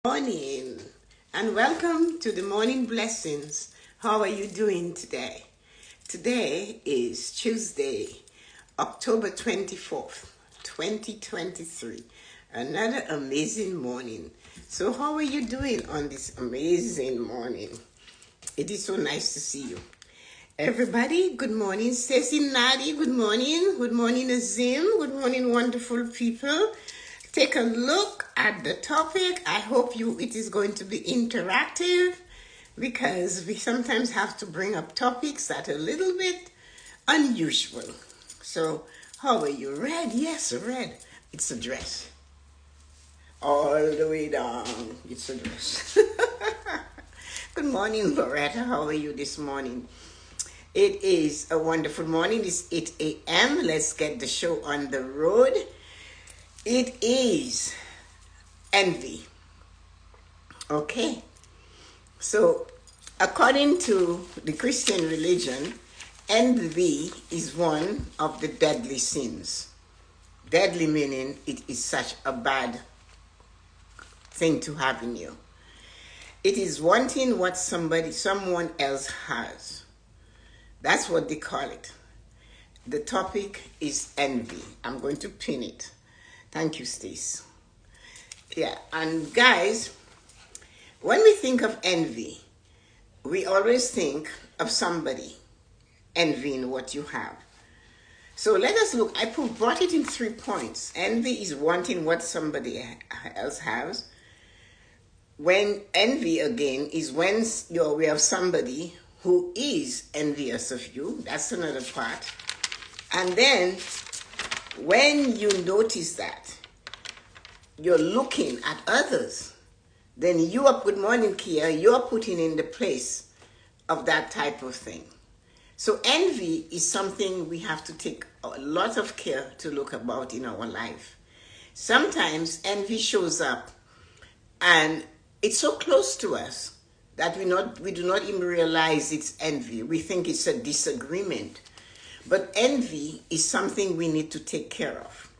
Morning and welcome to the morning blessings. How are you doing today? Today is Tuesday, October 24th, 2023. Another amazing morning. So how are you doing on this amazing morning? It is so nice to see you. Everybody, good morning. Stacy, Nadi, good morning. Good morning, Azim. Good morning, wonderful people. Take a look at the topic. I hope it is going to be interactive because we sometimes have to bring up topics that are a little bit unusual. So, how are you? Red? Yes, red. It's a dress. All the way down. It's a dress. Good morning, Loretta. How are you this morning? It is a wonderful morning. It's 8 a.m. Let's get the show on the road. It is envy. Okay. So, according to the Christian religion, envy is one of the deadly sins. Deadly meaning it is such a bad thing to have in you. It is wanting what someone else has. That's what they call it. The topic is envy. I'm going to pin it. Thank you, Stace. Yeah, and guys, when we think of envy, we always think of somebody envying what you have. So let us look. I brought it in 3 points. Envy is wanting what somebody else has. When envy, again, is when you're aware of somebody who is envious of you. That's another part. And then when you notice that you're looking at others, then you are, good morning, Kia, you're putting in the place of that type of thing. So envy is something we have to take a lot of care to look about in our life. Sometimes envy shows up and it's so close to us that we do not even realize it's envy. We think it's a disagreement. But envy is something we need to take care of.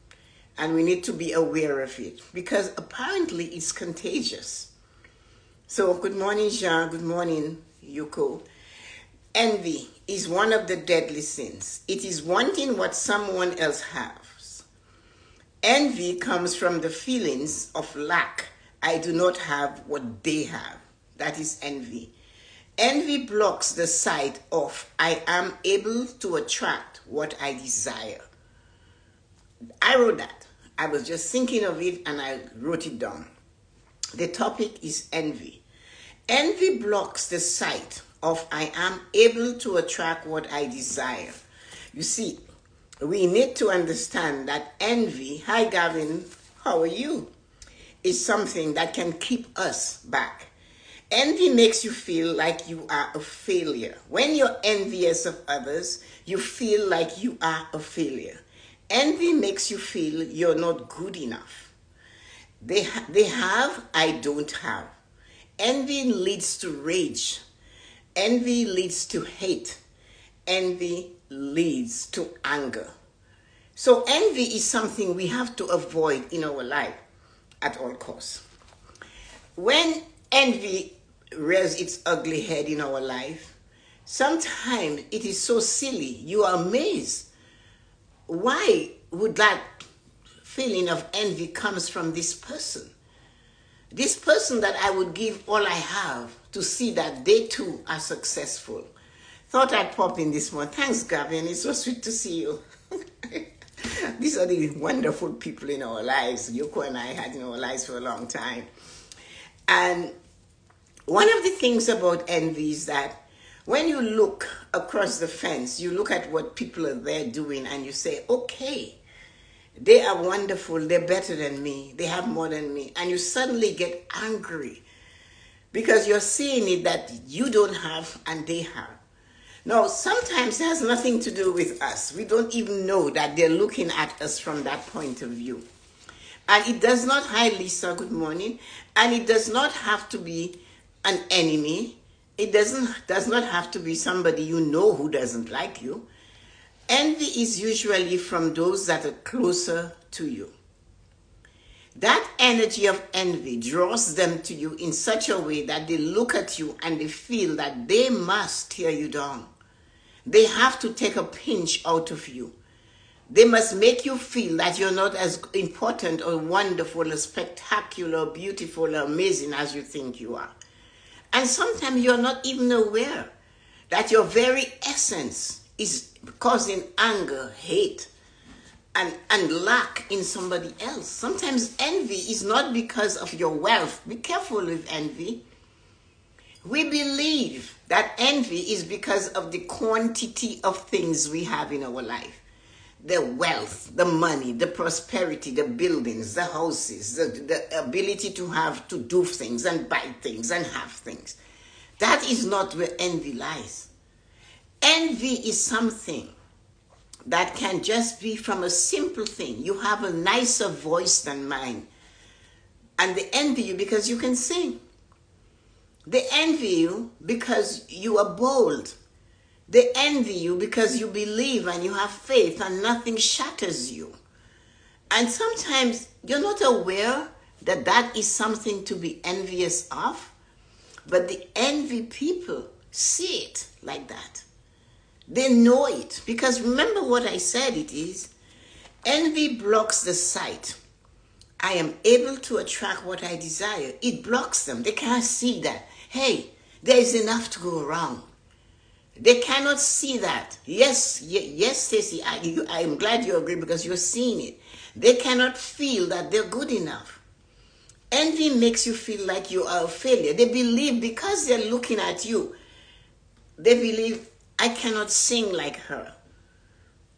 And we need to be aware of it. Because apparently it's contagious. So good morning, Jean. Good morning, Yuko. Envy is one of the deadly sins. It is wanting what someone else has. Envy comes from the feelings of lack. I do not have what they have. That is envy. Envy blocks the sight of I am able to attract what I desire. I wrote that. I was just thinking of it and I wrote it down. The topic is envy. Envy blocks the sight of I am able to attract what I desire. You see, we need to understand that envy, hi Gavin, how are you? Is something that can keep us back. Envy makes you feel like you are a failure. When you're envious of others, you feel like you are a failure. Envy makes you feel you're not good enough. They have, I don't have. Envy leads to rage. Envy leads to hate. Envy leads to anger. So envy is something we have to avoid in our life at all costs. When envy rears its ugly head in our life, sometimes it is so silly. You are amazed. Why would that feeling of envy comes from this person? This person that I would give all I have to see that they too are successful. Thought I'd pop in this morning. Thanks, Gavin. It's so sweet to see you. These are the wonderful people in our lives. Yoko and I had in our lives for a long time. And one of the things about envy is that when you look across the fence, you look at what people are there doing and you say, okay, they are wonderful, they're better than me, they have more than me. And you suddenly get angry because you're seeing it that you don't have and they have. Now, sometimes it has nothing to do with us. We don't even know that they're looking at us from that point of view. And it does not, hi Lisa, good morning. And it does not have to be an enemy. It does not have to be somebody you know who doesn't like you. Envy is usually from those that are closer to you. That energy of envy draws them to you in such a way that they look at you and they feel that they must tear you down. They have to take a pinch out of you. They must make you feel that you're not as important or wonderful or spectacular, or beautiful or amazing as you think you are. And sometimes you're not even aware that your very essence is causing anger, hate, and lack in somebody else. Sometimes envy is not because of your wealth. Be careful with envy. We believe that envy is because of the quantity of things we have in our life. The wealth, the money, the prosperity, the buildings, the houses, the ability to do things and buy things and have things. That is not where envy lies. Envy is something that can just be from a simple thing. You have a nicer voice than mine, and they envy you because you can sing. They envy you because you are bold. They envy you because you believe and you have faith and nothing shatters you. And sometimes you're not aware that that is something to be envious of, but the envy people see it like that. They know it, because remember what I said it is. Envy blocks the sight. I am able to attract what I desire. It blocks them. They can't see that. Hey, there is enough to go around. They cannot see that. Yes, Stacey, I am glad you agree because you're seeing it. They cannot feel that they're good enough. Envy makes you feel like you are a failure. They believe because they're looking at you, they believe, I cannot sing like her.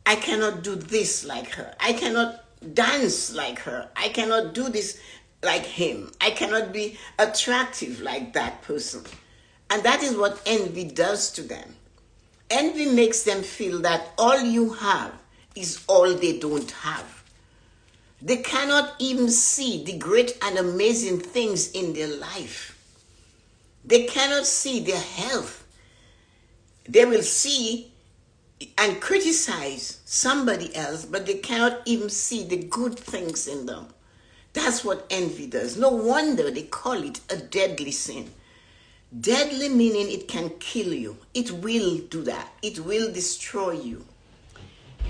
I cannot do this like her. I cannot dance like her. I cannot do this like him. I cannot be attractive like that person. And that is what envy does to them. Envy makes them feel that all you have is all they don't have. They cannot even see the great and amazing things in their life. They cannot see their health. They will see and criticize somebody else, but they cannot even see the good things in them. That's what envy does. No wonder they call it a deadly sin. Deadly meaning it can kill you. It will do that. It will destroy you.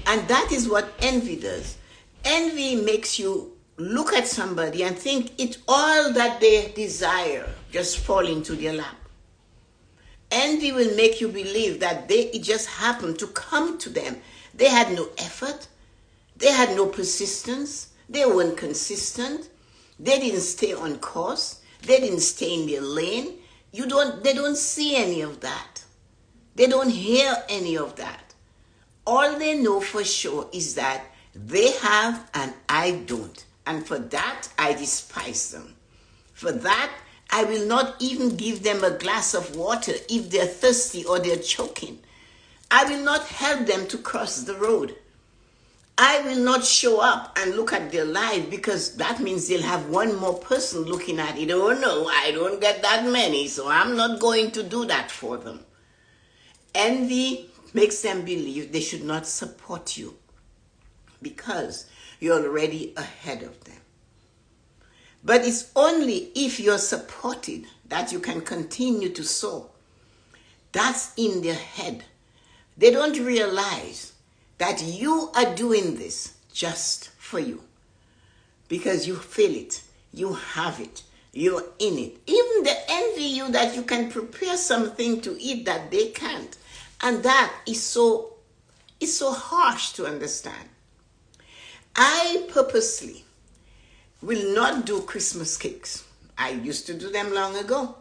And that is what envy does. Envy makes you look at somebody and think it's all that they desire just fall into their lap. Envy will make you believe that it just happened to come to them. They had no effort. They had no persistence. They weren't consistent. They didn't stay on course. They didn't stay in their lane. They don't see any of that. They don't hear any of that. All they know for sure is that they have and I don't. And for that, I despise them. For that, I will not even give them a glass of water if they're thirsty or they're choking. I will not help them to cross the road. I will not show up and look at their life because that means they'll have one more person looking at it. Oh no, I don't get that many, so I'm not going to do that for them. Envy makes them believe they should not support you because you're already ahead of them. But it's only if you're supported that you can continue to soar. That's in their head. They don't realize that you are doing this just for you. Because you feel it, you have it, you're in it. Even they envy you that you can prepare something to eat that they can't. And that is so harsh to understand. I purposely will not do Christmas cakes. I used to do them long ago.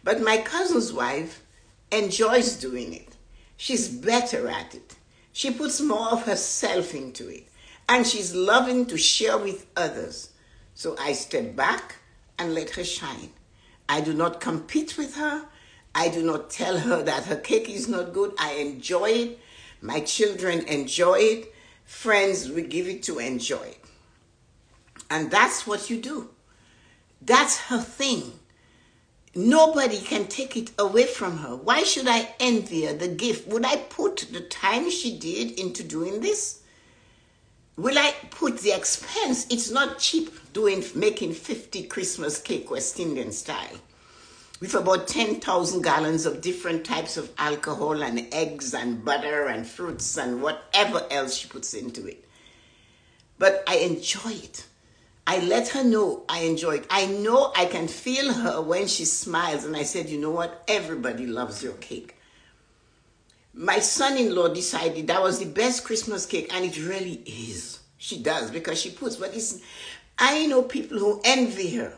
But my cousin's wife enjoys doing it. She's better at it. She puts more of herself into it. And she's loving to share with others. So I step back and let her shine. I do not compete with her. I do not tell her that her cake is not good. I enjoy it. My children enjoy it. Friends, we give it to enjoy it. And that's what you do. That's her thing. Nobody can take it away from her. Why should I envy her the gift? Would I put the time she did into doing this? will I put the expense? It's not cheap making 50 Christmas cake West Indian style with about 10,000 gallons of different types of alcohol and eggs and butter and fruits and whatever else she puts into it. But I enjoy it. I let her know I enjoy it. I know I can feel her when she smiles, and I said, you know what? Everybody loves your cake. My son-in-law decided that was the best Christmas cake, and it really is. She does, because she puts, but I know people who envy her.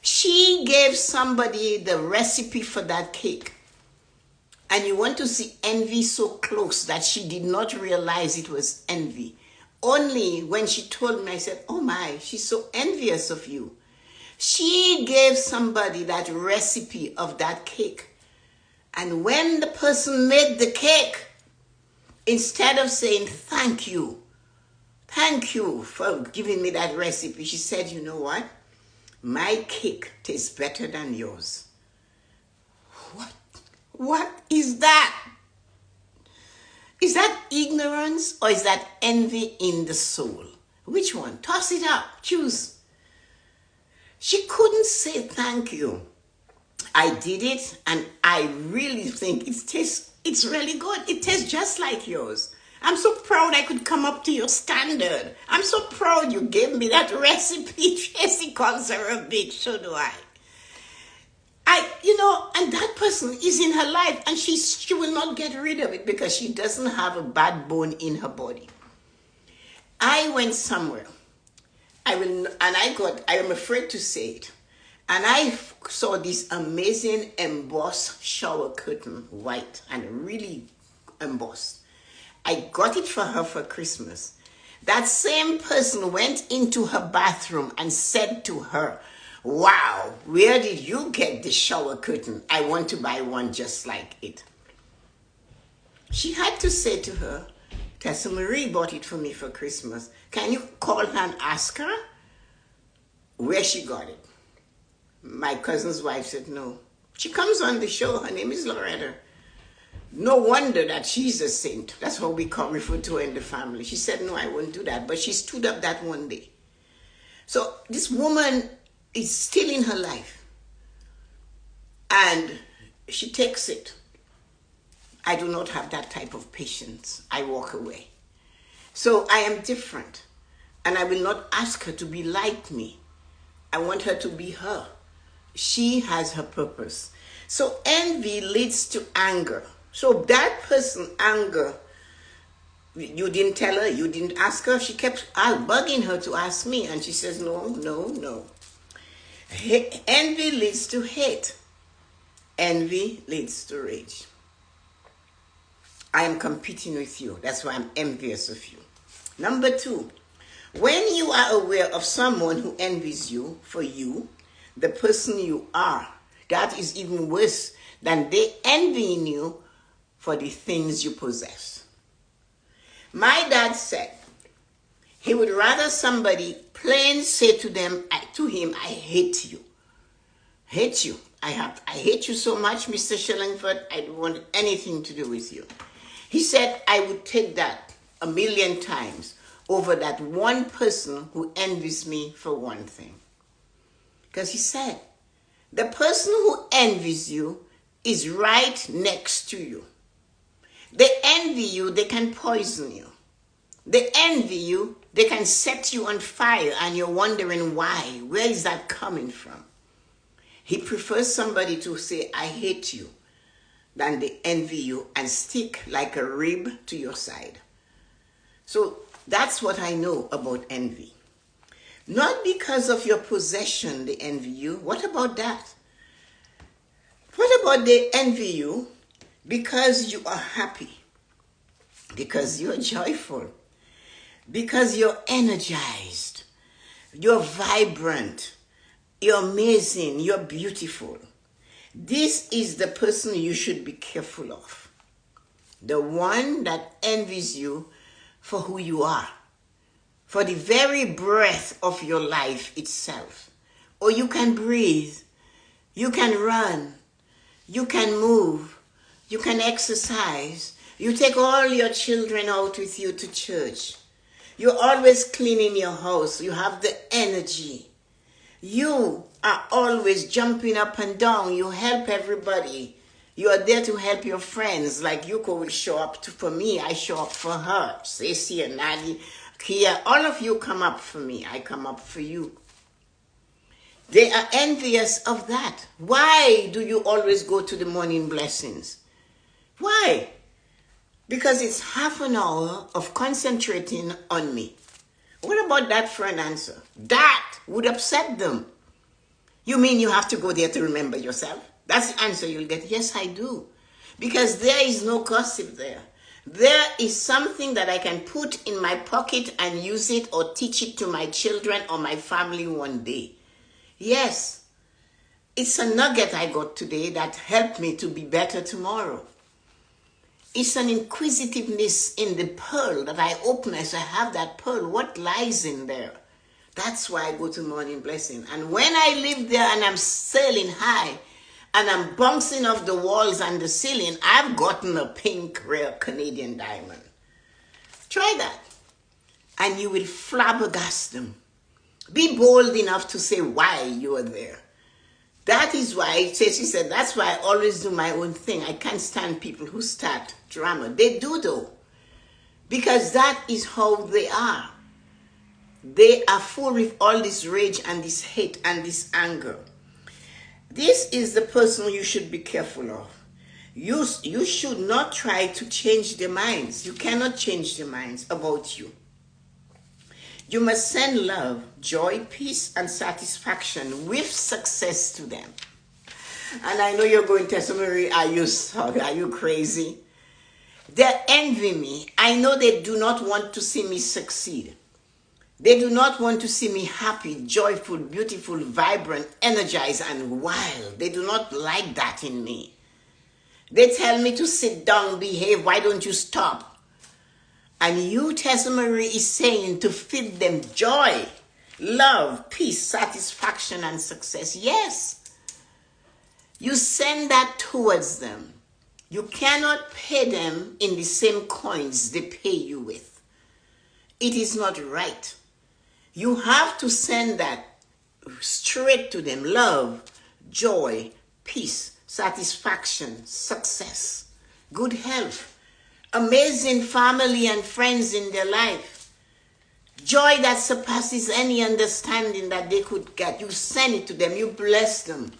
She gave somebody the recipe for that cake. And you want to see envy so close that she did not realize it was envy. Only when she told me, I said, oh my, she's so envious of you. She gave somebody that recipe of that cake. And when the person made the cake, instead of saying thank you for giving me that recipe, she said, you know what? My cake tastes better than yours. What is that? Is that ignorance or is that envy in the soul? Which one? Toss it up. Choose. She couldn't say thank you. I did it, and I really think it's really good. It tastes just like yours. I'm so proud I could come up to your standard. I'm so proud you gave me that recipe. Tracy calls her a bitch, so do I. And that person is in her life, and she will not get rid of it because she doesn't have a bad bone in her body. I went somewhere. I am afraid to say it. And I saw this amazing embossed shower curtain, white and really embossed. I got it for her for Christmas. That same person went into her bathroom and said to her, wow, where did you get the shower curtain? I want to buy one just like it. She had to say to her, Tessa-Marie bought it for me for Christmas. Can you call her and ask her where she got it? My cousin's wife said no. She comes on the show. Her name is Loretta. No wonder that she's a saint. That's how we refer to her in the family. She said, no, I won't do that. But she stood up that one day. So this woman is still in her life. And she takes it. I do not have that type of patience. I walk away. So I am different. And I will not ask her to be like me. I want her to be her. She has her purpose. So envy leads to anger. So that person, anger, you didn't tell her, you didn't ask her. She kept bugging her to ask me. And she says, no. Envy leads to hate. Envy leads to rage. I am competing with you. That's why I'm envious of you. Number 2, when you are aware of someone who envies you for you, the person you are, that is even worse than they envying you for the things you possess. My dad said he would rather somebody plain say to him, I hate you. Hate you. I hate you so much, Mr. Shillingford, I don't want anything to do with you. He said, I would take that 1,000,000 times over that one person who envies me for one thing. Because he said, the person who envies you is right next to you. They envy you, they can poison you. They envy you, they can set you on fire, and you're wondering why. Where is that coming from? He prefers somebody to say, I hate you, than they envy you and stick like a rib to your side. So that's what I know about envy. Not because of your possession they envy you. What about that? What about they envy you because you are happy, because you're joyful, because you're energized, you're vibrant, you're amazing, you're beautiful. This is the person you should be careful of. The one that envies you for who you are, for the very breath of your life itself. Or you can breathe, you can run, you can move, you can exercise, you take all your children out with you to church. You're always cleaning your house. You have the energy. You are always jumping up and down. You help everybody. You are there to help your friends. Like Yuko will show up for me. I show up for her. Ceci and Nadi, Kia, all of you come up for me. I come up for you. They are envious of that. Why do you always go to the morning blessings? Why? Because it's half an hour of concentrating on me. What about that for an answer? That would upset them. You mean you have to go there to remember yourself? That's the answer you'll get. Yes, I do. Because there is no gossip there. There is something that I can put in my pocket and use it or teach it to my children or my family one day. Yes, it's a nugget I got today that helped me to be better tomorrow. It's an inquisitiveness in the pearl that I open as I have that pearl. What lies in there? That's why I go to morning blessing. And when I live there and I'm sailing high and I'm bouncing off the walls and the ceiling, I've gotten a pink rare Canadian diamond. Try that. And you will flabbergast them. Be bold enough to say why you are there. That is why, she said, that's why I always do my own thing. I can't stand people who start drama. They do though. Because that is how they are. They are full with all this rage and this hate and this anger. This is the person you should be careful of. You should not try to change their minds. You cannot change their minds about you. You must send love, joy, peace, and satisfaction with success to them. And I know you're going, Tessa-Marie, are you crazy? They envy me. I know they do not want to see me succeed. They do not want to see me happy, joyful, beautiful, vibrant, energized, and wild. They do not like that in me. They tell me to sit down, behave. Why don't you stop? And you, Tessa-Marie, is saying to feed them joy, love, peace, satisfaction, and success. Yes. You send that towards them. You cannot pay them in the same coins they pay you with. It is not right. You have to send that straight to them. Love, joy, peace, satisfaction, success, good health, amazing family and friends in their life, joy that surpasses any understanding that they could get. You send it to them. You bless them.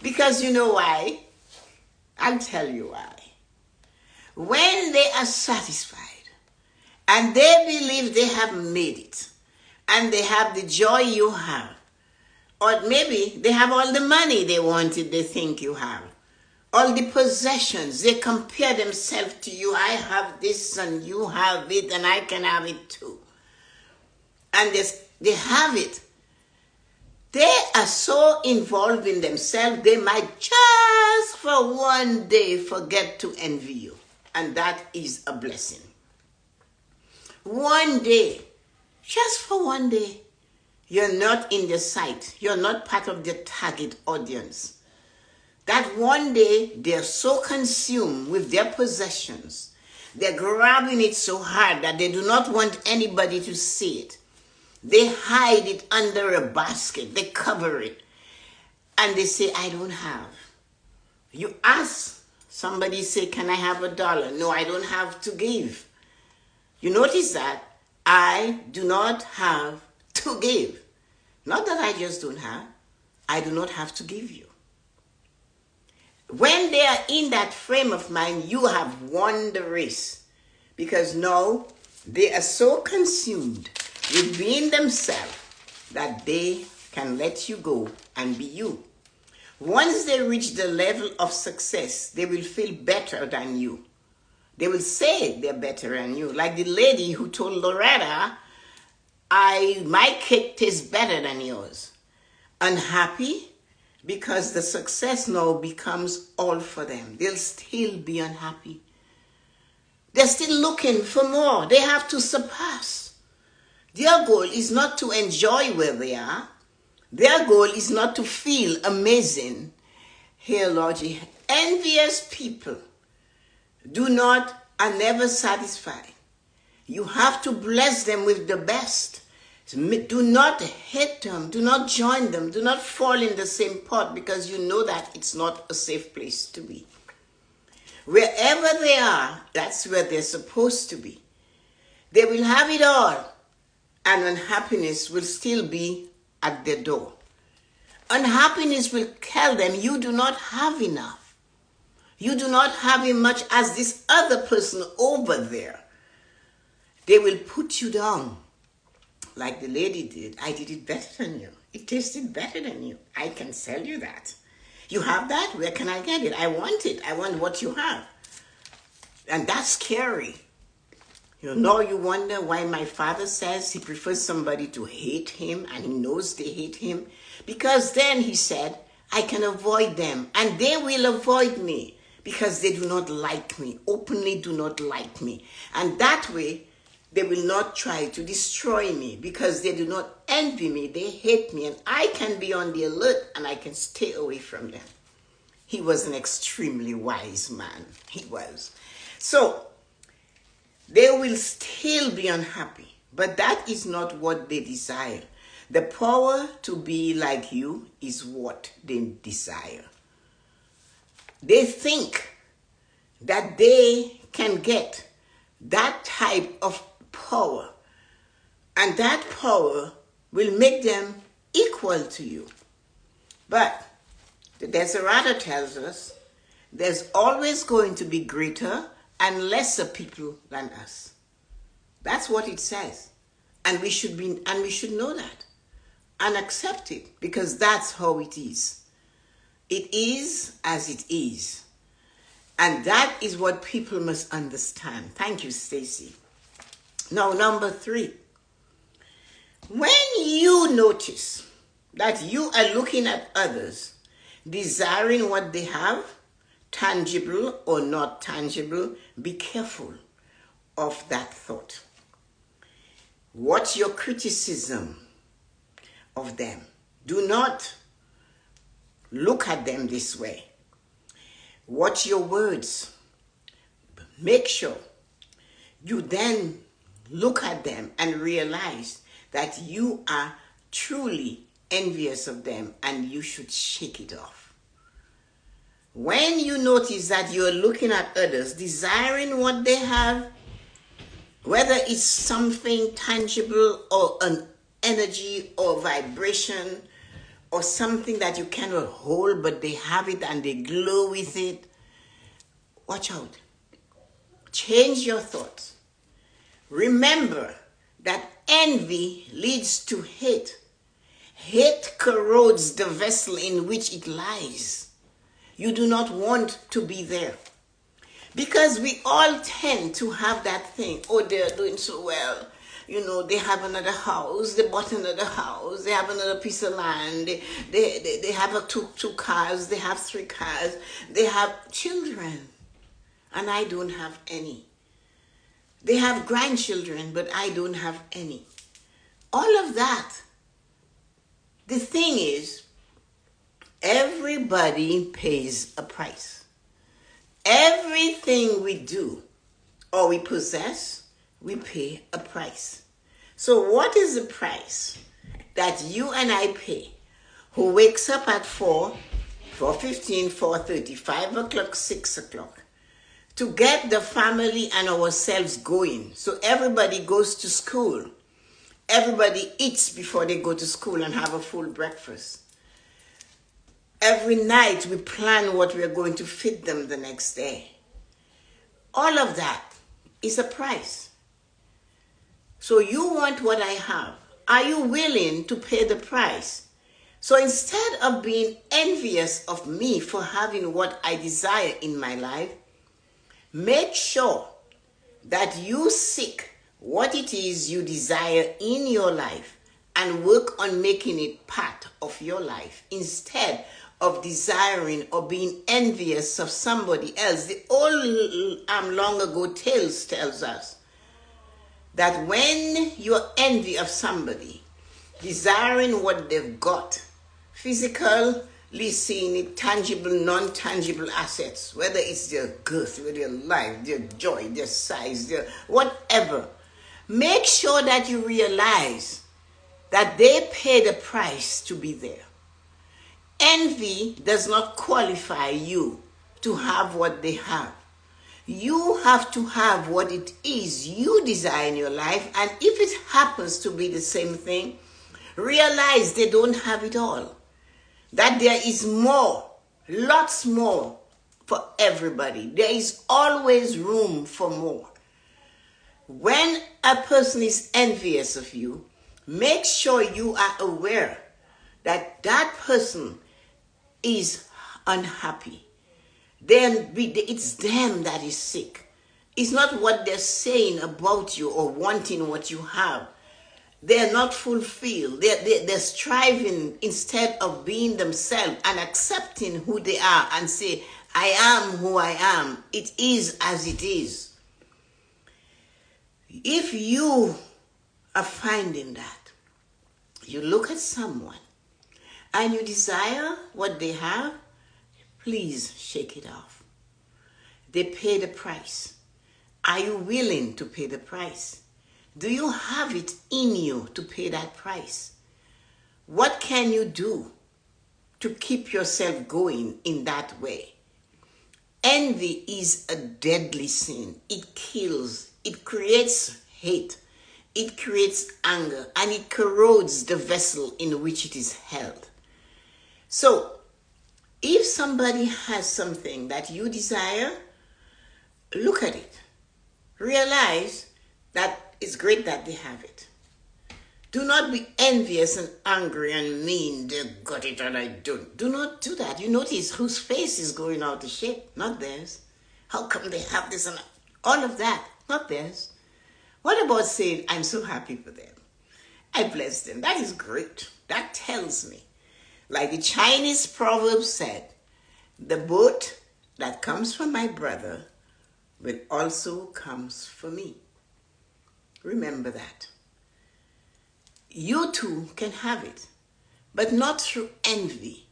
Because you know why? I'll tell you why. When they are satisfied and they believe they have made it and they have the joy you have, or maybe they have all the money they wanted, they think you have, all the possessions, they compare themselves to you. I have this and you have it and I can have it too. And they have it. They are so involved in themselves, they might just for one day forget to envy you. And that is a blessing. One day, just for one day, you're not in their sight. You're not part of their target audience. That one day, they're so consumed with their possessions. They're grabbing it so hard that they do not want anybody to see it. They hide it under a basket. They cover it. And they say, I don't have. You ask somebody, say, can I have $1? No, I don't have to give. You notice that? I do not have to give. Not that I just don't have. I do not have to give you. When they are in that frame of mind, you have won the race. Because now they are so consumed with being themselves that they can let you go and be you. Once they reach the level of success, they will feel better than you. They will say they're better than you. Like the lady who told Loretta, my cake tastes better than yours. Unhappy because the success now becomes all for them. They'll still be unhappy. They're still looking for more. They have to surpass. Their goal is not to enjoy where they are. Their goal is not to feel amazing. Here, Lordy, envious people are never satisfied. You have to bless them with the best. Do not hate them. Do not join them. Do not fall in the same pot, because you know that it's not a safe place to be. Wherever they are, that's where they're supposed to be. They will have it all, and unhappiness will still be at their door. Unhappiness will tell them you do not have enough. You do not have as much as this other person over there. They will put you down. Like the lady did. I did it better than you. It tasted better than you. I can sell you that. You have that? Where can I get it? I want it. I want what you have. And that's scary. You know, you wonder why my father says he prefers somebody to hate him, and he knows they hate him. Because then, he said, I can avoid them, and they will avoid me, because they do not like me, openly do not like me. And that way, they will not try to destroy me, because they do not envy me, they hate me, and I can be on the alert, and I can stay away from them. He was an extremely wise man. He was. So, they will still be unhappy, but that is not what they desire. The power to be like you is what they desire. They think that they can get that type of power, and that power will make them equal to you. But the Desperado tells us there's always going to be greater and lesser people than us. That's what it says. And we should know that and accept it, because that's how it is. It is as it is. And that is what people must understand. Thank you, Stacy. Now, number 3. When you notice that you are looking at others, desiring what they have, tangible or not tangible, be careful of that thought. What's your criticism of them? Do not look at them this way. Watch your words. Make sure you then look at them and realize that you are truly envious of them, and you should shake it off. When you notice that you're looking at others, desiring what they have, whether it's something tangible or an energy or vibration or something that you cannot hold, but they have it and they glow with it, watch out. Change your thoughts. Remember that envy leads to hate. Hate corrodes the vessel in which it lies. You do not want to be there. Because we all tend to have that thing. Oh, they're doing so well. You know, they have another house. They bought another house. They have another piece of land. They have two cars. They have 3 cars. They have children. And I don't have any. They have grandchildren, but I don't have any. All of that. The thing is, everybody pays a price. Everything we do or we possess, we pay a price. So what is the price that you and I pay, who wakes up at 4, 4:15, 4:30, 5 o'clock, 6 o'clock, to get the family and ourselves going? So everybody goes to school. Everybody eats before they go to school and have a full breakfast. Every night we plan what we're going to feed them the next day. All of that is a price. So you want what I have. Are you willing to pay the price? So instead of being envious of me for having what I desire in my life, make sure that you seek what it is you desire in your life and work on making it part of your life instead of desiring or being envious of somebody else. The old long ago tales tells us that when you're envy of somebody, desiring what they've got, physically seeing it, tangible, non-tangible assets, whether it's their girth, their life, their joy, their size, their whatever, make sure that you realize that they pay the price to be there. Envy does not qualify you to have what they have. You have to have what it is you desire in your life, and if it happens to be the same thing, realize they don't have it all. That there is more, lots more for everybody. There is always room for more. When a person is envious of you, make sure you are aware that that person is unhappy. Then it's them that is sick. It's not what they're saying about you or wanting what you have. They're not fulfilled. They're striving instead of being themselves and accepting who they are and say, I am who I am. It is as it is. If you are finding that, you look at someone and you desire what they have, please shake it off. They pay the price. Are you willing to pay the price? Do you have it in you to pay that price? What can you do to keep yourself going in that way? Envy is a deadly sin. It kills. It creates hate. It creates anger. And it corrodes the vessel in which it is held. So, if somebody has something that you desire, look at it. Realize that it's great that they have it. Do not be envious and angry and mean. They got it and I don't. Do not do that. You notice whose face is going out of shape, not theirs. How come they have this and all of that, not theirs. What about saying, I'm so happy for them. I bless them. That is great. That tells me. Like the Chinese proverb said, the boat that comes for my brother will also comes for me. Remember that. You too can have it, but not through envy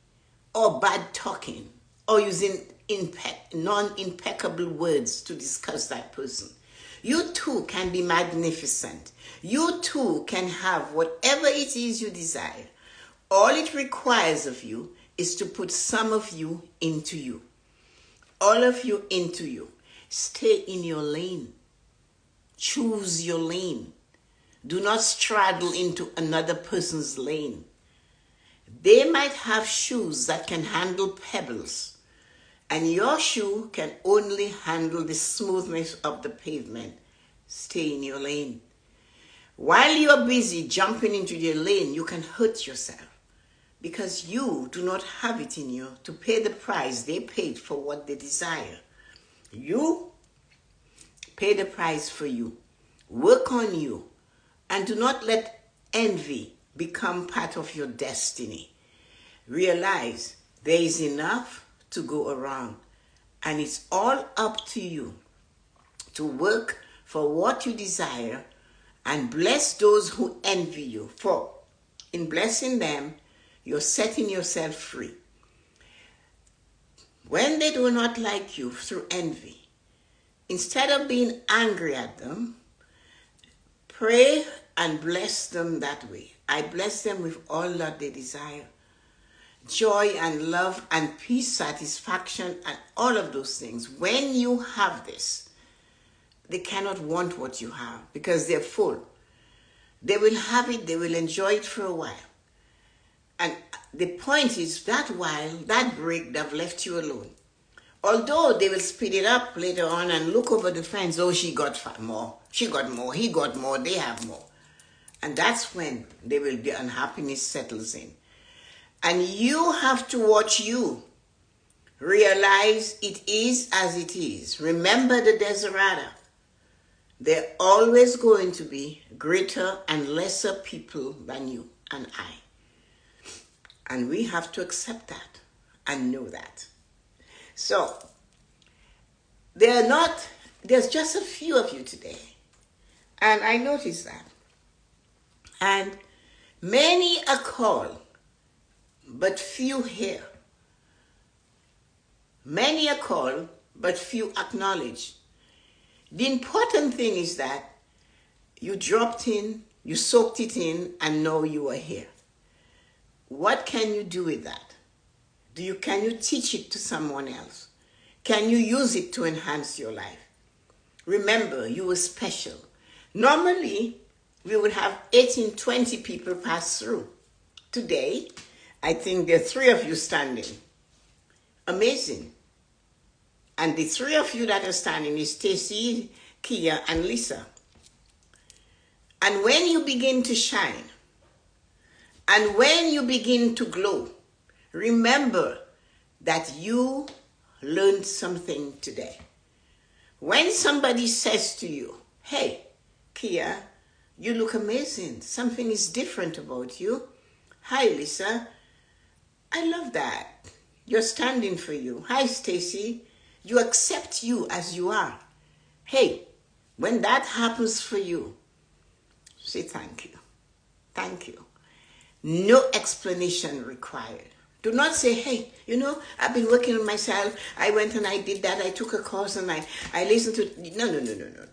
or bad talking or using non-impeccable words to discuss that person. You too can be magnificent. You too can have whatever it is you desire. All it requires of you is to put some of you into you. All of you into you. Stay in your lane. Choose your lane. Do not straddle into another person's lane. They might have shoes that can handle pebbles, and your shoe can only handle the smoothness of the pavement. Stay in your lane. While you're busy jumping into your lane, you can hurt yourself because you do not have it in you to pay the price they paid for what they desire. You pay the price for you. Work on you. And do not let envy become part of your destiny. Realize there is enough to go around. And it's all up to you to work for what you desire and bless those who envy you. For in blessing them, you're setting yourself free. When they do not like you through envy, instead of being angry at them, pray and bless them that way. I bless them with all that they desire. Joy and love and peace, satisfaction, and all of those things. When you have this, they cannot want what you have because they're full. They will have it, they will enjoy it for a while. And the point is that while, that break, they've left you alone. Although they will speed it up later on and look over the fence, oh, she got more, she got more, he got more, they have more. And that's when the unhappiness settles in. And you have to watch you. Realize it is as it is. Remember the Desirata. They're always going to be greater and lesser people than you and I. And we have to accept that and know that. So, there's just a few of you today. And I noticed that. And many are called, but few hear. Many are called, but few acknowledge. The important thing is that You dropped in, you soaked it in, and now you are here. What can you do with that? Can you teach it to someone else? Can you use it to enhance your life? Remember, you were special. Normally, we would have 18, 20 people pass through. Today, I think there are 3 of you standing. Amazing. And the 3 of you that are standing is Stacy, Kia, and Lisa. And when you begin to shine, and when you begin to glow, remember that you learned something today. When somebody says to you, hey, Kia, you look amazing. Something is different about you. Hi, Lisa. I love that. You're standing for you. Hi, Stacy. You accept you as you are. Hey, when that happens for you, say thank you. Thank you. No explanation required. Do not say, hey, I've been working on myself. I went and I did that. I took a course and I listened to... No.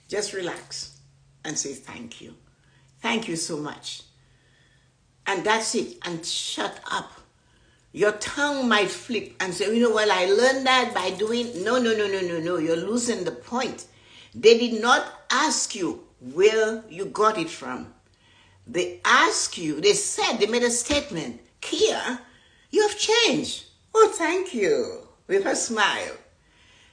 Just relax and say thank you. Thank you so much. And that's it. And shut up. Your tongue might flip and say, well, I learned that by doing... No. You're losing the point. They did not ask you where you got it from. They asked you, they made a statement. Kia, you have changed. Oh, thank you. With a smile.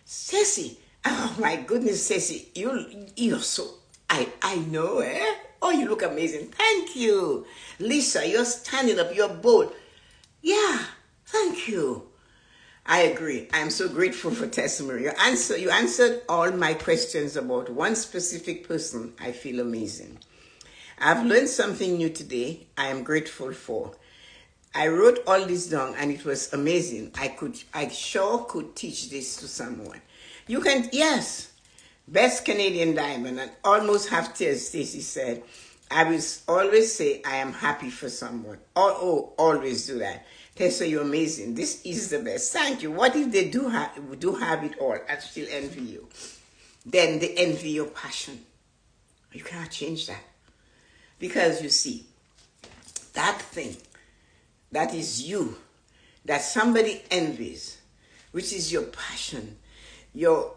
Ceci, oh my goodness, Ceci, you're so, I know, eh? Oh, you look amazing. Thank you. Lisa, you're standing up, you're bold. Yeah, thank you. I agree. I'm so grateful for Tessa-Marie. You answered all my questions about one specific person. I feel amazing. I've learned something new today. I am grateful for. I wrote all this down and it was amazing. I sure could teach this to someone. You can, yes, best Canadian diamond, and almost have tears, Stacy said. I will always say I am happy for someone. Always do that. Tessa, you're amazing. This is the best. Thank you. What if they do have it all and still envy you? Then they envy your passion. You cannot change that. Because you see, that thing, that is you, that somebody envies, which is your passion, your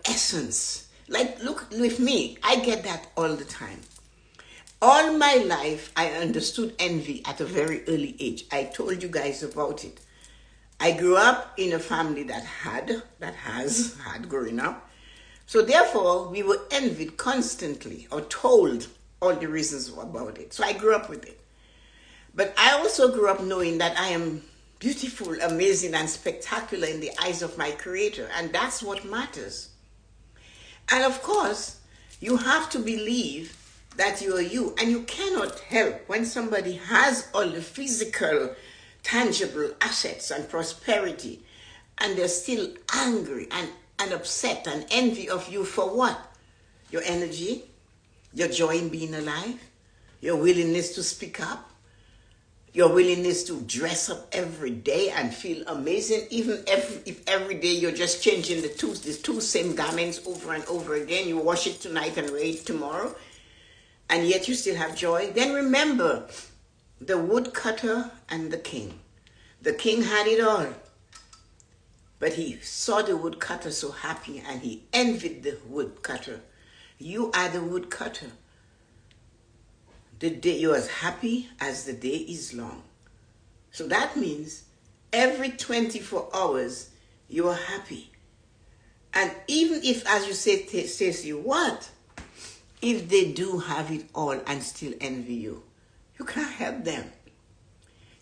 essence. Like, look with me, I get that all the time. All my life, I understood envy at a very early age. I told you guys about it. I grew up in a family that has had growing up. So therefore, we were envied constantly or told all the reasons about it. So I grew up with it. But I also grew up knowing that I am beautiful, amazing, and spectacular in the eyes of my Creator. And that's what matters. And of course, you have to believe that you are you. And you cannot help when somebody has all the physical, tangible assets and prosperity, and they're still angry and upset and envy of you for what? Your energy, your joy in being alive, your willingness to speak up, your willingness to dress up every day and feel amazing, even if every day you're just changing the two same garments over and over again. You wash it tonight and wear it tomorrow, and yet you still have joy. Then remember the woodcutter and the king. The king had it all, but he saw the woodcutter so happy and he envied the woodcutter. You are the woodcutter. The day you're as happy as the day is long. So that means every 24 hours you are happy. And even if, as you say, Stacey, what? If they do have it all and still envy you, you can't help them.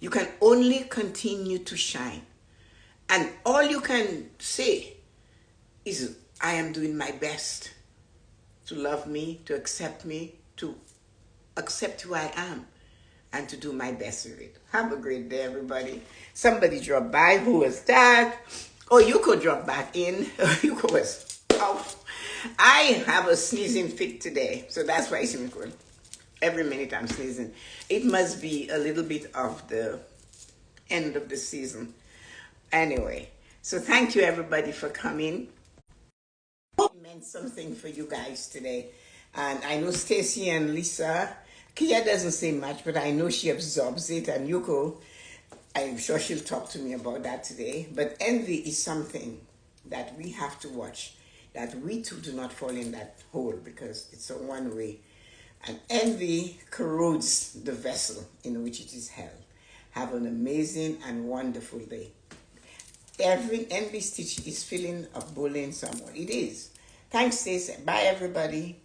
You can only continue to shine. And all you can say is, I am doing my best to love me, to accept who I am, and to do my best with it. Have a great day, everybody. Somebody dropped by. Who was that? Oh, you could drop back in. You could. Oh, I have a sneezing fit today, so that's why it's good. Every minute I'm sneezing. It must be a little bit of the end of the season. Anyway, so thank you, everybody, for coming. It meant something for you guys today. And I know Stacy and Lisa, Kia doesn't say much, but I know she absorbs it. And Yuko, I'm sure she'll talk to me about that today. But envy is something that we have to watch, that we too do not fall in that hole, because it's a one way. And envy corrodes the vessel in which it is held. Have an amazing and wonderful day. Every envy stitch is feeling of bullying someone. It is. Thanks, Stacey. Bye, everybody.